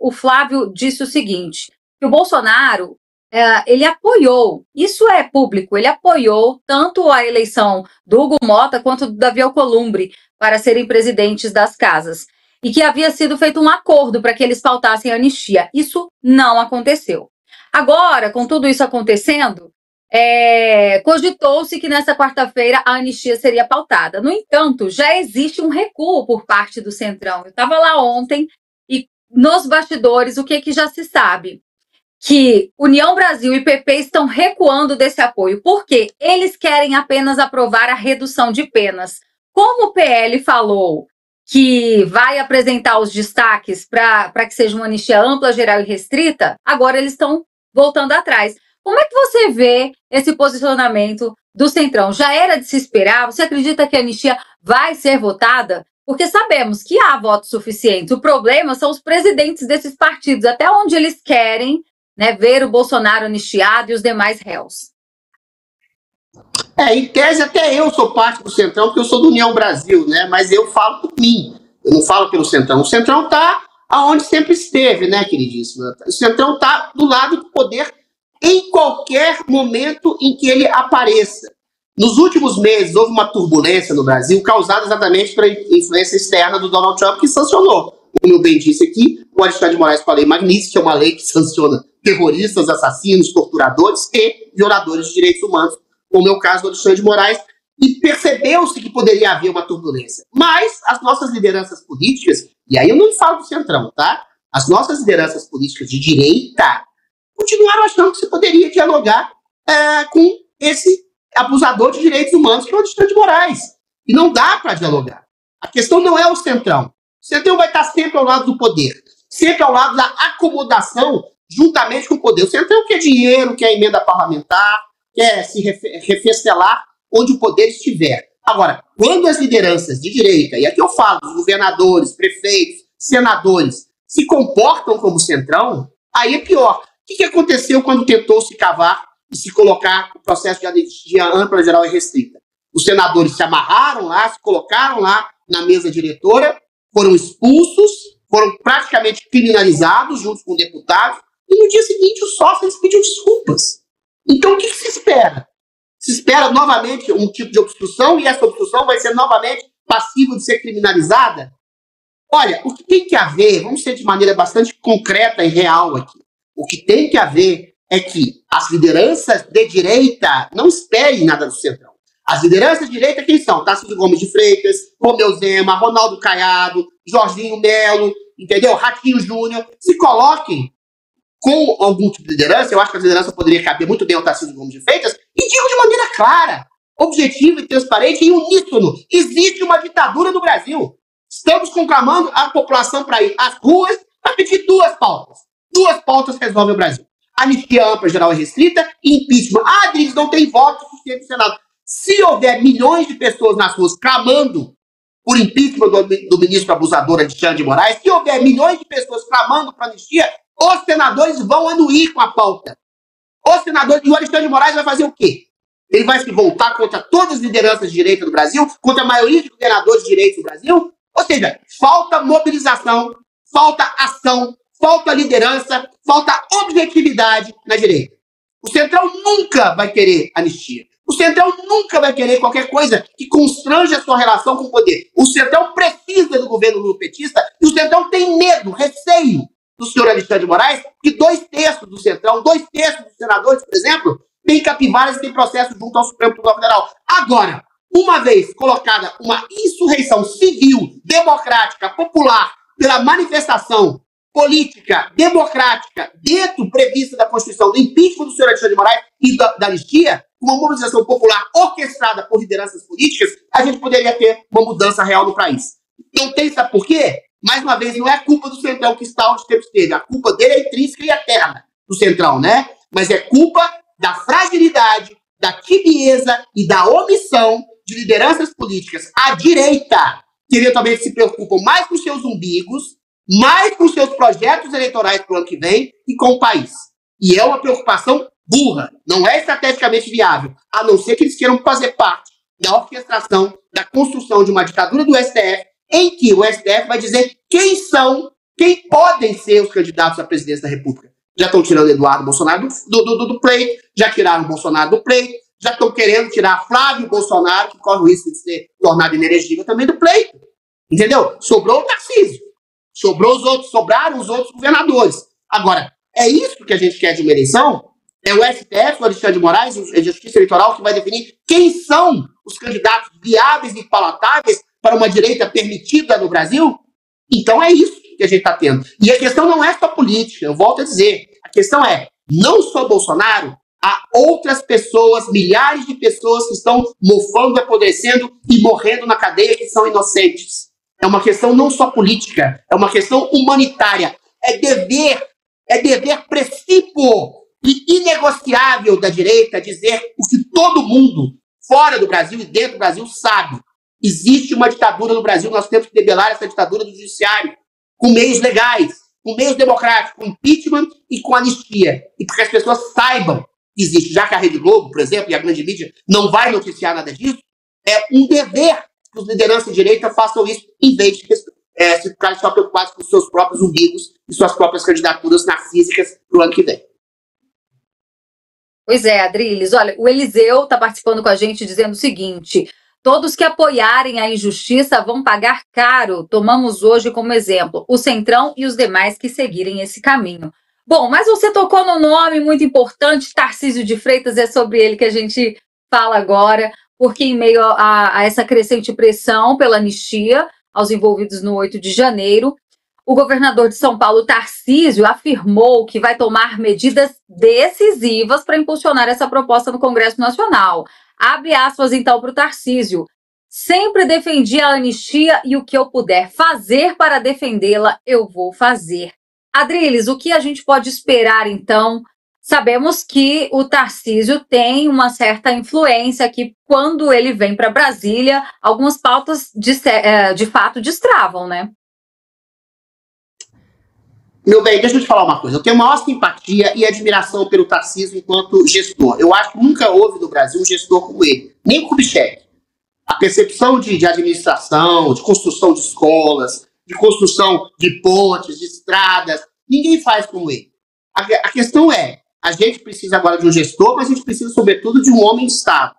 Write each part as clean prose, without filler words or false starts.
o Flávio disse o seguinte, que o Bolsonaro, ele apoiou, isso é público, ele apoiou tanto a eleição do Hugo Mota quanto do Davi Alcolumbre para serem presidentes das casas, e que havia sido feito um acordo para que eles pautassem a anistia. Isso não aconteceu. Agora, com tudo isso acontecendo, cogitou-se que nessa quarta-feira a anistia seria pautada. No entanto, já existe um recuo por parte do Centrão. Eu estava lá ontem e nos bastidores, o que já se sabe? Que União Brasil e PP estão recuando desse apoio, porque eles querem apenas aprovar a redução de penas. Como o PL falou que vai apresentar os destaques para que seja uma anistia ampla, geral e restrita, agora eles estão voltando atrás. Como é que você vê esse posicionamento do Centrão? Já era de se esperar? Você acredita que a anistia vai ser votada? Porque sabemos que há votos suficientes. O problema são os presidentes desses partidos, até onde eles querem, né, ver o Bolsonaro anistiado e os demais réus. Em tese, até eu sou parte do Centrão, porque eu sou do União Brasil, né? Mas eu falo por mim, eu não falo pelo Centrão. O Centrão está aonde sempre esteve, né, queridíssima? O Centrão está do lado do poder em qualquer momento em que ele apareça. Nos últimos meses, houve uma turbulência no Brasil causada exatamente pela influência externa do Donald Trump, que sancionou, como eu bem disse aqui, o Alexandre de Moraes com a Lei Magnitsky, que é uma lei que sanciona terroristas, assassinos, torturadores e violadores de direitos humanos, como é o caso do Alexandre de Moraes, e percebeu-se que poderia haver uma turbulência. Mas as nossas lideranças políticas, e aí eu não falo do Centrão, tá? As nossas lideranças políticas de direita continuaram achando que se poderia dialogar com esse abusador de direitos humanos, que é o Alexandre de Moraes. E não dá para dialogar. A questão não é o Centrão. O Centrão vai estar sempre ao lado do poder, sempre ao lado da acomodação, juntamente com o poder. O Centrão quer dinheiro, quer emenda parlamentar, quer se refestelar onde o poder estiver. Agora, quando as lideranças de direita, e aqui eu falo dos governadores, prefeitos, senadores, se comportam como Centrão, aí é pior. O que aconteceu quando tentou se cavar e se colocar o processo de anistia ampla, geral e restrita? Os senadores se amarraram lá, se colocaram lá na mesa diretora, foram expulsos, foram praticamente criminalizados junto com deputados, e no dia seguinte os sócios pediram desculpas. Então o que se espera? Se espera novamente um tipo de obstrução, e essa obstrução vai ser novamente passível de ser criminalizada? Olha, o que tem que haver, vamos ser de maneira bastante concreta e real aqui, o que tem que haver é que as lideranças de direita não esperem nada do Centrão. As lideranças de direita quem são? Tarcísio Gomes de Freitas, Romeu Zema, Ronaldo Caiado, Jorginho Melo, entendeu? Ratinho Júnior, se coloquem com algum tipo de liderança. Eu acho que a liderança poderia caber muito bem ao Tarcísio Gomes de Freitas, e digo de maneira clara, objetiva e transparente e uníssono: existe uma ditadura no Brasil. Estamos conclamando a população para ir às ruas para pedir duas pautas. Duas pautas resolvem o Brasil: anistia ampla, geral e restrita e impeachment. Ah, Adriles, não tem voto suficiente no Senado. Se houver milhões de pessoas nas ruas clamando por impeachment do ministro abusador Alexandre de Moraes, se houver milhões de pessoas clamando por anistia, os senadores vão anuir com a pauta. Os senadores, e o Alexandre de Moraes vai fazer o quê? Ele vai se voltar contra todas as lideranças de direita do Brasil, contra a maioria de governadores de direita do Brasil? Ou seja, falta mobilização, falta ação, falta liderança, falta objetividade na direita. O Centrão nunca vai querer anistia. O Centrão nunca vai querer qualquer coisa que constrange a sua relação com o poder. O Centrão precisa do governo lulopetista, e o Centrão tem medo, receio do senhor Alexandre de Moraes, que 2/3 do Centrão, 2/3 dos senadores, por exemplo, tem capivaras e tem processo junto ao Supremo Tribunal Federal. Agora, uma vez colocada uma insurreição civil, democrática, popular, pela manifestação política, democrática, dentro prevista da Constituição, do impeachment do senhor Alexandre de Moraes e da anistia, uma mobilização popular orquestrada por lideranças políticas, a gente poderia ter uma mudança real no país. Não tem, sabe por quê? Mais uma vez, não é a culpa do Centrão que está onde sempre esteve. A culpa dele é intrínseca e eterna do Centrão, né? Mas é culpa da fragilidade, da tibieza e da omissão de lideranças políticas à direita, que eventualmente se preocupam mais com seus umbigos, mais com seus projetos eleitorais para o ano que vem e com o país. E é uma preocupação burra, não é estrategicamente viável, a não ser que eles queiram fazer parte da orquestração, da construção de uma ditadura do STF, em que o STF vai dizer quem são quem podem ser os candidatos à presidência da República. Já estão tirando Eduardo Bolsonaro do pleito, já tiraram o Bolsonaro do pleito, já estão querendo tirar Flávio Bolsonaro, que corre o risco de ser tornado inelegível também do pleito. Entendeu? Sobrou o Tarcísio. Sobraram os outros governadores. Agora, é isso que a gente quer de uma eleição? É o STF, o Alexandre de Moraes, a Justiça Eleitoral, que vai definir quem são os candidatos viáveis e palatáveis para uma direita permitida no Brasil? Então é isso que a gente está tendo. E a questão não é só política, eu volto a dizer. A questão é, não só Bolsonaro, há outras pessoas, milhares de pessoas que estão mofando, apodrecendo e morrendo na cadeia que são inocentes. É uma questão não só política, é uma questão humanitária. É dever precípio e inegociável da direita dizer o que todo mundo, fora do Brasil e dentro do Brasil, sabe. Existe uma ditadura no Brasil, nós temos que debelar essa ditadura do judiciário, com meios legais, com meios democráticos, com impeachment e com anistia. E para que as pessoas saibam que existe, já que a Rede Globo, por exemplo, e a grande mídia não vai noticiar nada disso, é um dever que os lideranças de direita façam isso, em vez de ficarem só preocupados com os seus próprios umbigos e suas próprias candidaturas narcísicas para o ano que vem. Pois é, Adriles, olha, o Eliseu está participando com a gente dizendo o seguinte: todos que apoiarem a injustiça vão pagar caro. Tomamos hoje como exemplo o Centrão e os demais que seguirem esse caminho. Bom, mas você tocou num nome muito importante, Tarcísio de Freitas, é sobre ele que a gente fala agora, porque em meio a essa crescente pressão pela anistia aos envolvidos no 8 de janeiro, o governador de São Paulo, Tarcísio, afirmou que vai tomar medidas decisivas para impulsionar essa proposta no Congresso Nacional. Abre aspas, então, para o Tarcísio. Sempre defendi a anistia e o que eu puder fazer para defendê-la, eu vou fazer. Adriles, o que a gente pode esperar, então? Sabemos que o Tarcísio tem uma certa influência que, quando ele vem para Brasília, algumas pautas de fato destravam, né? Meu bem, deixa eu te falar uma coisa. Eu tenho maior simpatia e admiração pelo Tarcísio enquanto gestor. Eu acho que nunca houve no Brasil um gestor como ele, nem o Kubitschek. A percepção de administração, de construção de escolas, de construção de pontes, de estradas, ninguém faz como ele. A questão é, a gente precisa agora de um gestor, mas a gente precisa, sobretudo, de um homem de Estado.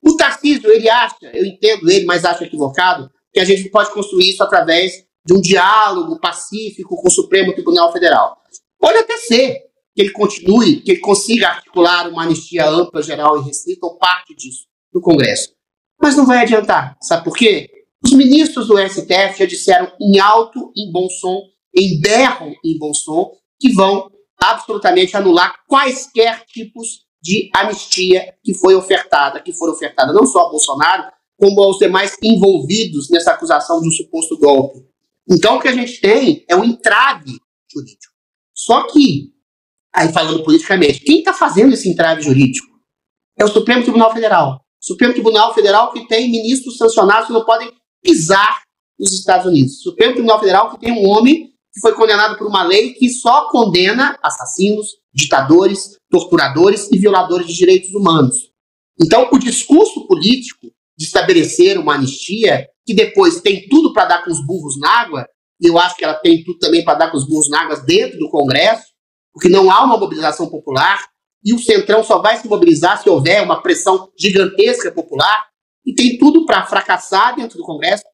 O Tarcísio, ele acha, eu entendo ele, mas acho equivocado, que a gente pode construir isso através de um diálogo pacífico com o Supremo Tribunal Federal. Pode até ser que ele continue, que ele consiga articular uma anistia ampla, geral e restrita, ou parte disso, no Congresso. Mas não vai adiantar. Sabe por quê? Os ministros do STF já disseram em alto, em bom som, em berro, em bom som, que vão absolutamente anular quaisquer tipos de anistia que foram ofertada não só a Bolsonaro, como aos demais envolvidos nessa acusação de um suposto golpe. Então, o que a gente tem é um entrave jurídico. Só que, aí falando politicamente, quem está fazendo esse entrave jurídico? É o Supremo Tribunal Federal. O Supremo Tribunal Federal que tem ministros sancionados que não podem pisar nos Estados Unidos. O Supremo Tribunal Federal que tem um homem que foi condenado por uma lei que só condena assassinos, ditadores, torturadores e violadores de direitos humanos. Então, o discurso político de estabelecer uma anistia, que depois tem tudo para dar com os burros na água, e eu acho que ela tem tudo também para dar com os burros na água dentro do Congresso, porque não há uma mobilização popular, e o Centrão só vai se mobilizar se houver uma pressão gigantesca popular, e tem tudo para fracassar dentro do Congresso,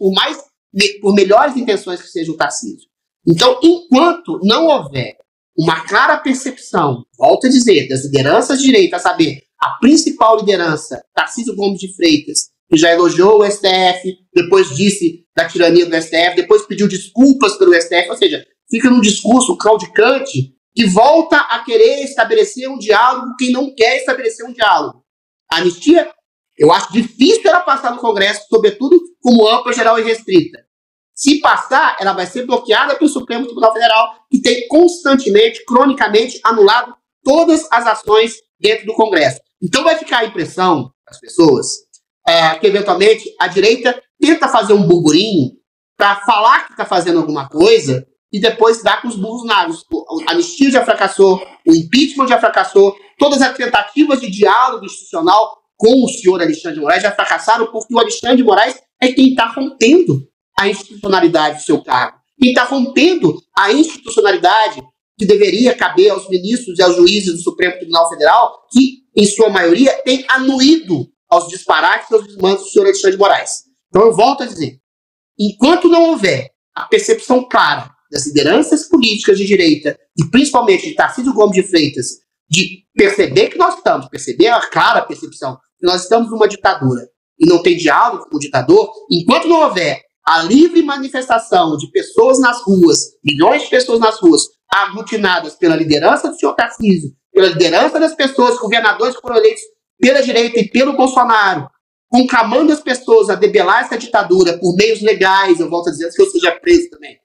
por melhores intenções que seja o Tarcísio. Então, enquanto não houver uma clara percepção, volto a dizer, das lideranças de direita, a saber, a principal liderança, Tarcísio Gomes de Freitas, que já elogiou o STF, depois disse da tirania do STF, depois pediu desculpas pelo STF, ou seja, fica num discurso claudicante que volta a querer estabelecer um diálogo com quem não quer estabelecer um diálogo. A anistia, eu acho difícil ela passar no Congresso, sobretudo como ampla, geral e restrita. Se passar, ela vai ser bloqueada pelo Supremo Tribunal Federal, que tem constantemente, cronicamente, anulado todas as ações dentro do Congresso. Então vai ficar a impressão das pessoas que, eventualmente, a direita tenta fazer um burburinho para falar que está fazendo alguma coisa e depois dá com os burros na água. A anistia já fracassou, o impeachment já fracassou, todas as tentativas de diálogo institucional com o senhor Alexandre de Moraes já fracassaram porque o Alexandre de Moraes é quem está rompendo a institucionalidade do seu cargo. quem está rompendo a institucionalidade que deveria caber aos ministros e aos juízes do Supremo Tribunal Federal, que, em sua maioria, tem anuído aos disparates e aos desmandos do senhor Alexandre de Moraes. Então, eu volto a dizer, enquanto não houver a percepção clara das lideranças políticas de direita, e principalmente de Tarcísio Gomes de Freitas, de perceber que nós estamos, perceber a clara percepção que nós estamos numa ditadura e não tem diálogo com o ditador, enquanto não houver a livre manifestação de pessoas nas ruas, milhões de pessoas nas ruas, aglutinadas pela liderança do senhor Tarcísio, pela liderança das pessoas, governadores que foram eleitos pela direita e pelo Bolsonaro, conclamando as pessoas a debelar essa ditadura por meios legais, eu volto a dizer, que eu seja preso também,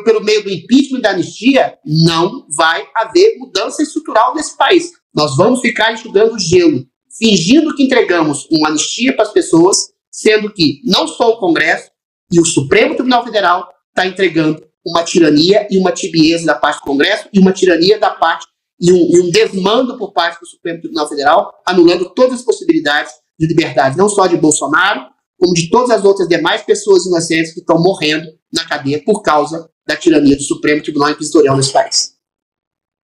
pelo meio do impeachment e da anistia, não vai haver mudança estrutural nesse país. Nós vamos ficar enxugando gelo, fingindo que entregamos uma anistia para as pessoas, sendo que não só o Congresso e o Supremo Tribunal Federal está entregando uma tirania e uma tibieza da parte do Congresso e uma tirania da parte e um desmando por parte do Supremo Tribunal Federal, anulando todas as possibilidades de liberdade, não só de Bolsonaro, como de todas as outras demais pessoas inocentes que estão morrendo na cadeia por causa da tirania do Supremo Tribunal Inquisitorial nesse país.